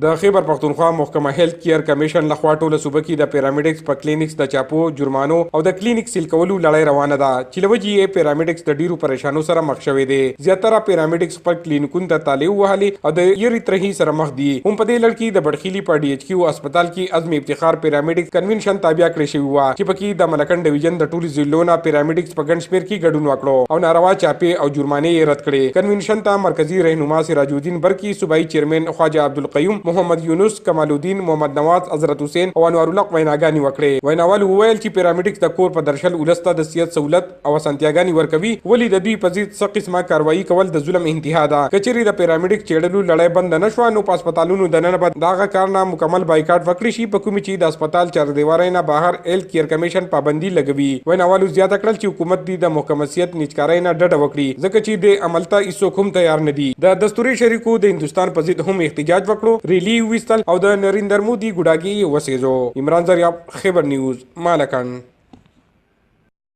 د خیبر پختونخوا محکمه هیلث کیر کمیشن لخوا ټوله صوبه کې د پیرامیډکس په کلینکس د چاپو جرمانو او د کلینک سیل کولو لړۍ روانه ده چې لوجې یې پیرامیډکس د ډیرو پریشانو سره مخ شوي دي. زیاتره پیرامیډکس پر کلینیکونو ته تالیو وهلې او د یری ترهي سره مخ دي. هم په دې لړ کې د بډخیلی په ډي ایچ کیو هسپتال کې عزم افتخار پیرامیډکس کنونشن تابع کړی شوی و چې پکې د مالاکنډ ډیویژن د ټولو ضلعونو پیرامیډکس په ګڼ شمېر کې ګډون وکړو او ناروا چاپې او جرمانې یې رد کړې. کنونشن ته مرکزی رهنما سراج الدین برکی، صوبایي چیرمن خواجه عبدالقیوم، محمد یونس، کمال الدین، محمد نواز، حضرت حسین او انوار الله ویناګانی وکړي. ویناوال وویل چې پیرامیډکس د کور په درشل ولسته د صحت سہولت او اسانتیاګانی ورکوي، ولی د دوی په ضد څه قسمه کاروایی کول د ظلم انتها ده. کچېرې د پیرامیډکس چېړلو لړۍ بند نه شوه نو په هسپتالونو دننه به دغه کار نه مکمل بایکاټ وکړي شي، په کومې چې د هسپتال چاردیوارۍ نه بهر هیلث کیر کمیشن پابندي لګوي. ویناوالو زیاته کړل چې حکومت دې د محکمه صحت نیچکارۍ نه ډډه وکړي ځکه چې د عمل ته هیڅوک هم تیار نه دي. د دستوري شریکو د هندوستان په ضد هم احتجاج وکړو، ریلی ویستل او د نریندر مودي ګډاګي وسېزو. عمران زریاب، خیبر نیوز، مالاکنډ.